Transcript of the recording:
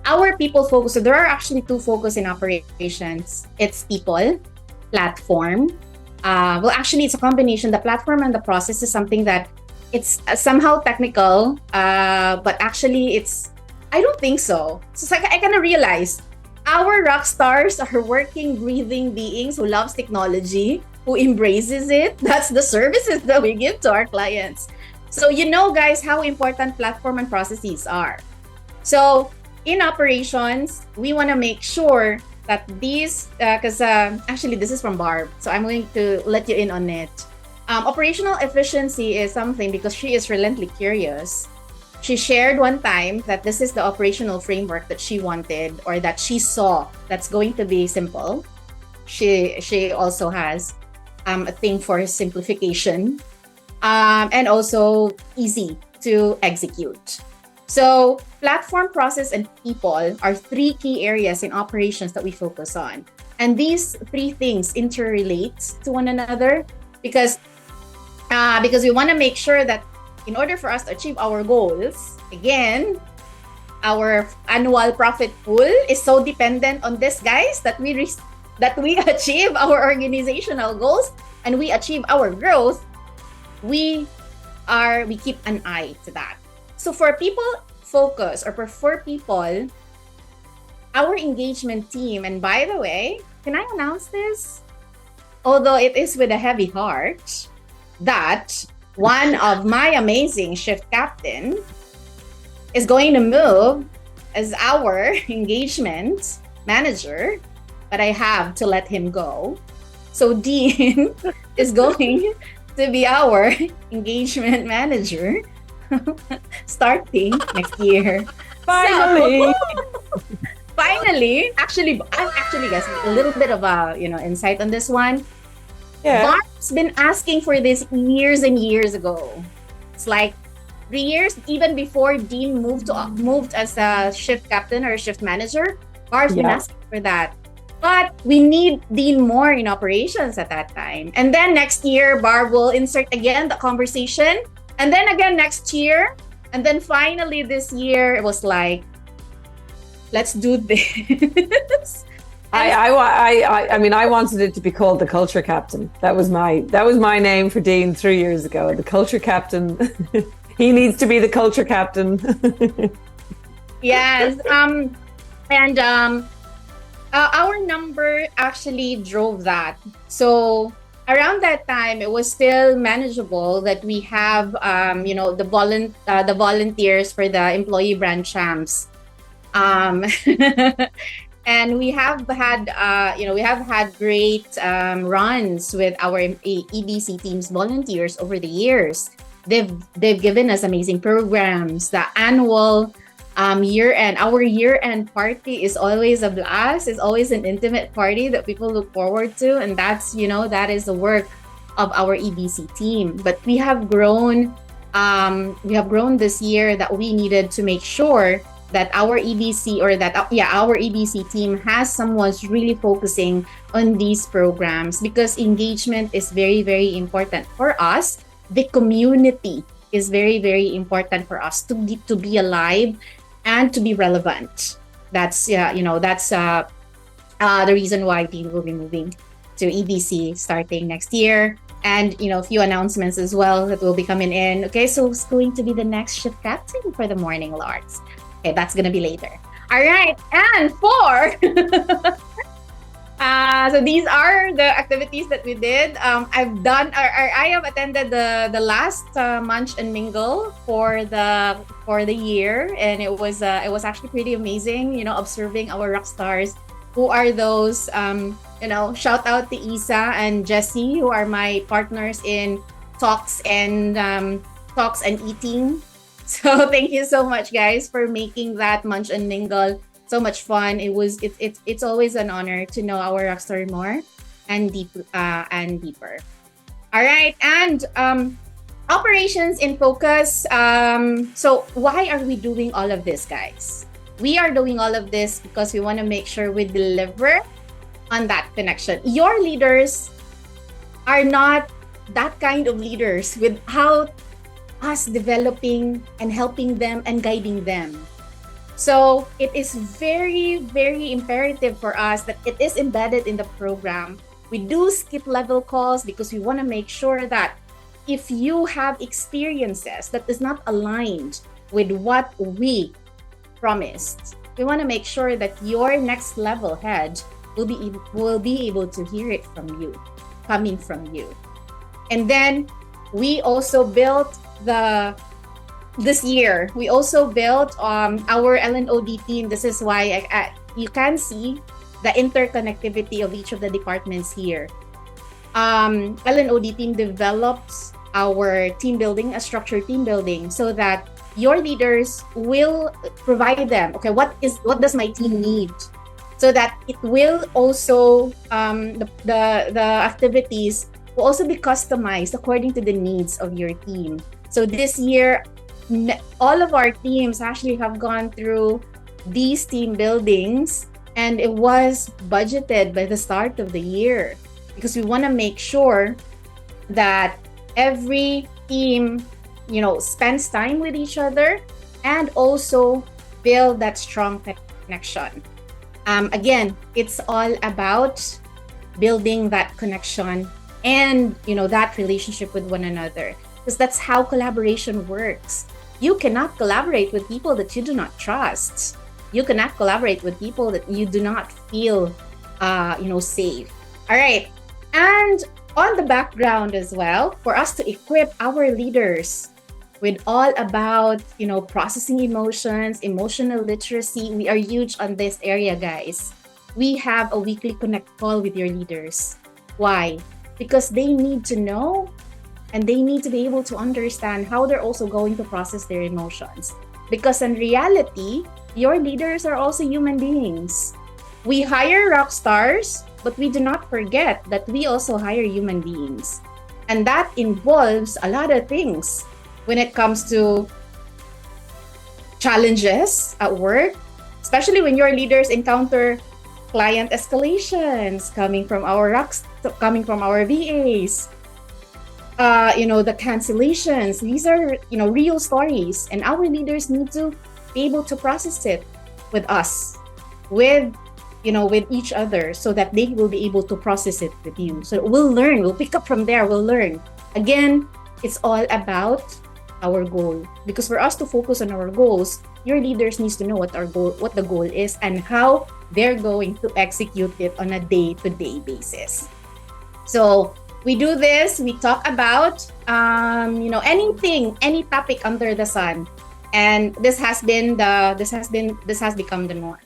our people focus. So there are actually two focus in operations. It's people, platform. Well, actually, it's a combination. The platform and the process is something that it's somehow technical, but actually, it's. I don't think so. So it's like I kind of realized our rock stars are working, breathing beings who loves technology, who embraces it. That's the services that we give to our clients. So you know, guys, how important platform and processes are. So in operations, we want to make sure that these, because actually this is from Barb, so I'm going to let you in on it. Operational efficiency is something because she is relentlessly curious. She shared one time that this is the operational framework that she wanted or that she saw that's going to be simple. She also has a thing for simplification and also easy to execute. So platform, process, and people are three key areas in operations that we focus on. And these three things interrelate to one another because we want to make sure that in order for us to achieve our goals, again, our annual profit pool is so dependent on this, guys, that we achieve our organizational goals and we achieve our growth. We keep an eye to that. So for people focus or for people, our engagement team, and by the way, can I announce this? Although it is with a heavy heart, that one of my amazing shift captain is going to move as our engagement manager, but I have to let him go. So Dean is going to be our engagement manager starting next year. Finally. So, finally, actually guys, a little bit of a insight on this one. Yeah. Barb's been asking for this years and years ago. It's like 3 years, even before Dean moved as a shift captain or a shift manager. Barb's been asking for that. But we need Dean more in operations at that time. And then next year, Barb will insert again the conversation. And then again next year. And then finally this year, it was like, let's do this. I mean, I wanted it to be called the culture captain. That was my name for Dean 3 years ago. The culture captain. He needs to be the culture captain. Yes. And our number actually drove that. So around that time, it was still manageable that we have, the volunteers for the employee brand champs. And we have had great runs with our EBC team's volunteers over the years. They've given us amazing programs. The annual our year-end party is always a blast. It's always an intimate party that people look forward to, and that is the work of our EBC team. But we have grown this year that we needed to make sure that our EBC team has someone who's really focusing on these programs, because engagement is very, very important for us. The community is very, very important for us to be alive and to be relevant. That's the reason why Dean will be moving to EBC starting next year. And a few announcements as well that will be coming in. Okay, so who's going to be the next shift captain for the Morning Lords? Okay, that's gonna be later. All right, and so these are the activities that we did. I have attended the last Munch and Mingle for the year, and it was actually pretty amazing. Observing our rock stars, who are those. Shout out to Isa and Jessie, who are my partners in talks and eating. So thank you so much, guys, for making that Munch and Mingle so much fun. It's always an honor to know our rockstar more and deeper. All right, and operations in focus. So why are we doing all of this, guys? We are doing all of this because we want to make sure we deliver on that connection. Your leaders are not that kind of leaders without us developing and helping them and guiding them. So it is very, very imperative for us that it is embedded in the program. We do skip level calls because we want to make sure that if you have experiences that is not aligned with what we promised, we want to make sure that your next level head will be able to hear it from you, coming from you. And then we also built this year we also built our LNOD team. This is why you can see the interconnectivity of each of the departments here. LNOD team develops our team building, a structured team building, so that your leaders will provide them, okay, what does my team need, so that it will also the activities will also be customized according to the needs of your team. So this year, all of our teams actually have gone through these team buildings, and it was budgeted by the start of the year because we want to make sure that every team, spends time with each other and also build that strong connection. Again, it's all about building that connection and that relationship with one another, because that's how collaboration works. You cannot collaborate with people that you do not trust. You cannot collaborate with people that you do not feel safe. All right. And on the background as well, for us to equip our leaders with all about processing emotions, emotional literacy. We are huge on this area, guys. We have a weekly connect call with your leaders. Why? Because they need to know and they need to be able to understand how they're also going to process their emotions. Because in reality, your leaders are also human beings. We hire rock stars, but we do not forget that we also hire human beings. And that involves a lot of things when it comes to challenges at work, especially when your leaders encounter client escalations coming from our VAs, the cancellations. These are real stories, and our leaders need to be able to process it with us, with each other, so that they will be able to process it with you. So we'll learn, we'll pick up from there, we'll learn. Again, it's all about our goal, because for us to focus on our goals, your leaders needs to know what the goal is, and how they're going to execute it on a day-to-day basis. So we do this, we talk about anything, any topic under the sun, and this has become the norm.